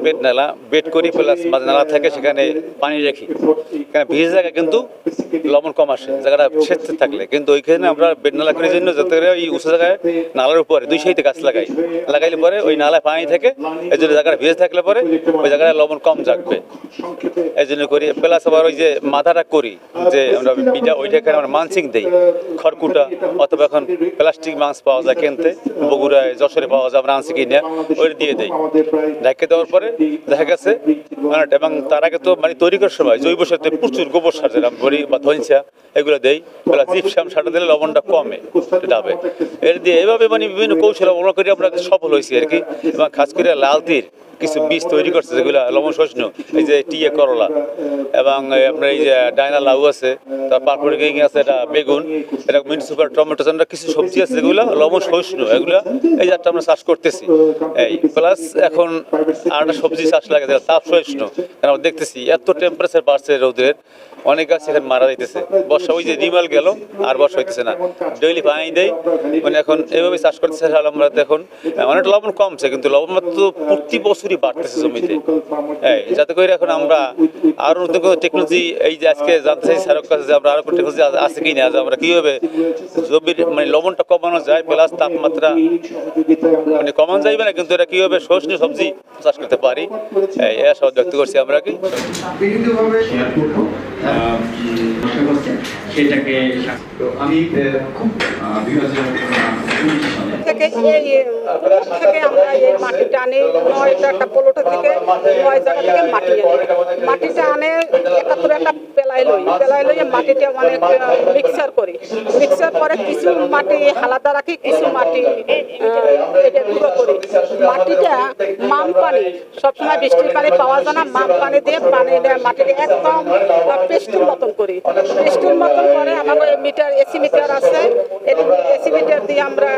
Bed নালা bed করি plus মাঝে নালা থাকে সেখানে পানি রাখি, কারণ ভিজে জায়গা কিন্তু লবণ কম আসে জায়গাটা সেচতে থাকলে, কিন্তু ওইখানে আমরা বেড নালা করার জন্য যাতে করে ওই উঁচু জায়গায় নালার উপরে দুই সাইডে গাছ লাগাইলে পরে ওই নালায় পানি থেকে এই জন্য জায়গাটা ভিজে থাকলে পরে ওই জায়গায় লবণ কম জাগবে, এই জন্য করি। প্লাস আবার ওই যে মাথাটা করি যে আমরা বিটা ওইটাকে আমরা মানসিং দিই খড়কুটা, অথবা এখন প্লাস্টিক মাছ পাওয়া যায় কিনতে, বগুড়ায় যশোরে পাওয়া যায়, আমরা আনছি কিনে ওই দিয়ে দেই। ঢেকে দেওয়ার পরে দেখা গেছে এবং তার আগে তো মানে তৈরি করার সময় জৈব সারতে প্রচুর গোবর সার যেরকম বড়ি বা ধনসা এগুলো দেই, প্লাস জিপসাম সারটা দিলে লবণটা কমে ডাবে। এর দিয়ে এভাবে মানে বিভিন্ন কৌশল অবলম্বন করে আমরা সফল হয়েছি আর কি। এবং খাস করে লাল তীর কিছু বীজ তৈরি করছে যেগুলো লবণ শোষণ, এই যে টিয়ে করলা এবং আপনার এই যে ডায়না লাউ আছে, তার পারপর আছে, এটা বেগুন, এটা মিউনিসিপাল টমেটো, কিছু সবজি আছে যেগুলো লবণ শোষণ, এগুলো এই যে আমরা চাষ করতেছি। এই প্লাস এখন আর একটা সবজি চাষ লাগে তাপ সহিষ্ণু, কারণ আমরা দেখতেছি এত টেম্পারেচার বাড়ছে রোদের, অনেক গাছ এখানে মারা যাইতেছে। বর্ষা ওই যে রিমাল গেল আর বর্ষা হইতেছে না, ডেইলি পানি দেয়, মানে এখন এইভাবে চাষ করতেছে। আমরা এখন অনেক লবণ কমছে, কিন্তু লবণ মাত্র প্রতি বছরই বাড়তেছে জমিতে। যাতে করে এখন আমরা আরো নতুন কোনো টেকনোলজি, এই যে আজকে জানতে চাই স্যারের কাছে যে আমরা আরো কোনো টেকনোলজি আছে কিনা, যে আমরা কিভাবে জমির মানে লবণটা কমানো যায়, প্লাস তাপমাত্রা মানে কমানো যাইবে না, কিন্তু এটা কিভাবে সহজে সবজি চাষ করতে পারি, এই আশা ব্যক্ত করছি আমরা কি সেটাকে আমি খুব থেকে আমরা এই মাটিটা আনি, নয়টা একটা পোলোটা থেকে 9 জায়গা থেকে মাটিটা আনে একাত্তর একটা পেলাই লই মাটিটা মানে মিক্সার করে কিছু মাটি আলাদা রাখি, কিছু মাটি এটা গুঁড়ো করি। মাটিটা মাম পানি, সবসময় বৃষ্টির পানি পাওয়া যায় না, মাম পানি দিয়ে মাটিটা একদম পেস্টের মতন করি। পেস্টের মতন করে আমাদের মিটার এসি মিটার আছে, এসি মিটার দিয়ে আমরা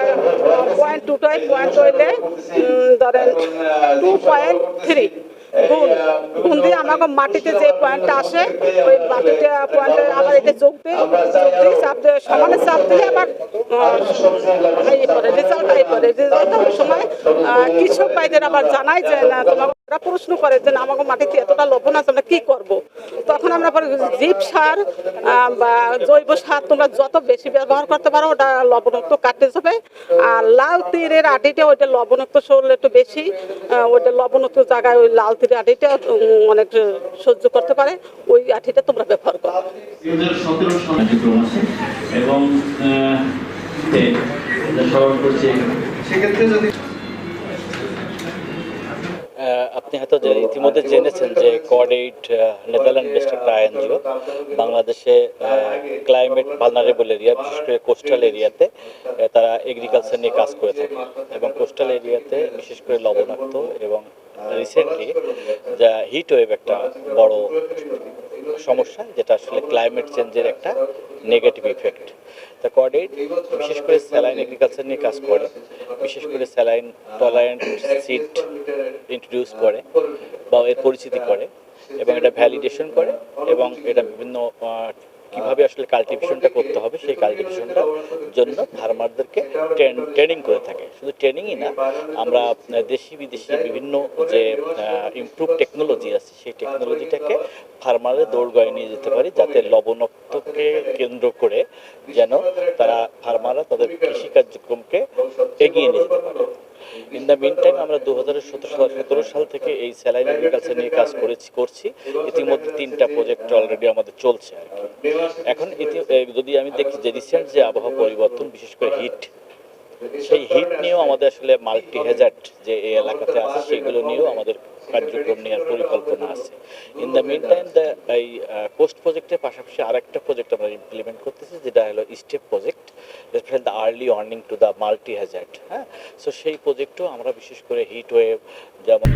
পয়েন্ট হইলে ধরেন 2.3 গুণ দিয়ে আমাকে মাটিতে যে পয়েন্টটা আসে ওই পয়েন্টে আবার এটা যোগ দিই, চাপ দিয়ে সমানে চাপ দিলে আবার রেজাল্ট ওই সময় কৃষক ভাইদের আবার জানাই যে না, তোমাকে প্রশ্ন করে যে আমাকে মাটিতে এতটা লবণ আছে, আমরা কি করব। তখন আমরা জীব সার বা জৈব সার তোমরা যত বেশি ব্যবহার করতে পারো ওটা লবণাক্ত কাটতে যাবে। আর লাল তীরের আটিটা ওইটা লবণাক্ত শরীরে একটু বেশি, ওইটা লবণাক্ত জায়গায় ওই লাল তীরের আটিটা অনেক সহ্য করতে পারে, ওই আটিটা তোমরা ব্যবহার করো। 2017 সালে এবং সেক্ষেত্রে যদি আপনি হয়তো ইতিমধ্যে জেনেছেন যে কড8 নেদারল্যান্ড বেসড একটা এনজিও বাংলাদেশে ক্লাইমেট ভালনারেবল এরিয়া, বিশেষ করে কোস্টাল এরিয়াতে তারা এগ্রিকালচার নিয়ে কাজ করে থাকে, এবং কোস্টাল এরিয়াতে বিশেষ করে লবণাক্ত এবং রিসেন্টলি যা হিট ওয়েভ একটা বড় সমস্যা, যেটা আসলে ক্লাইমেট চেঞ্জের একটা নেগেটিভ ইফেক্ট। তা কড8 বিশেষ করে স্যালাইন এগ্রিকালচার নিয়ে কাজ করে, বিশেষ করে স্যালাইন টলারেন্ট সিড ইন্ট্রোডিউস করে বা এর পরিচিতি করে, এবং এটা ভ্যালিডেশন করে, এবং এটা বিভিন্ন কীভাবে আসলে কাল্টিভেশনটা করতে হবে সেই কাল্টিভেশনটার জন্য ফার্মারদেরকে ট্রেনিং করে থাকে। শুধু ট্রেনিংই না, আমরা দেশি বিদেশি বিভিন্ন যে ইমপ্রুভ টেকনোলজি আছে সেই টেকনোলজিটাকে ফার্মারের দৌড়গয়ে নিয়ে যেতে পারি, যাতে লবণাক্তকে কেন্দ্র করে যেন ফার্মাররা তাদের কৃষি কার্যক্রমকে এগিয়ে নিয়ে যেতে পারে। ইন দ্য মিন টাইম আমরা 2017 সাল থেকে এই স্যালাইন এগ্রিকালচার নিয়ে কাজ করছি। ইতিমধ্যে 3টা প্রজেক্ট অলরেডি আমাদের চলছে আর কি। এখন যদি আমি দেখি যে রিসেন্ট যে আবহাওয়া পরিবর্তন, বিশেষ করে হিট, সেই হিট নিয়েও আমাদের আসলে মাল্টি হ্যাজার্ড যে এই এলাকাতে আছে সেগুলো নিয়েও আমাদের কার্যক্রম নেওয়ার পরিকল্পনা আছে। ইন দ্য মিন টাইম এই কোস্ট প্রজেক্টের পাশাপাশি আরেকটা প্রজেক্ট আমরা ইমপ্লিমেন্ট করতেছি, যেটা হলো step project, the early warning to the multi Hazard. হ্যাঁ, সো সেই প্রজেক্টও আমরা বিশেষ করে হিট ওয়েভ যেমন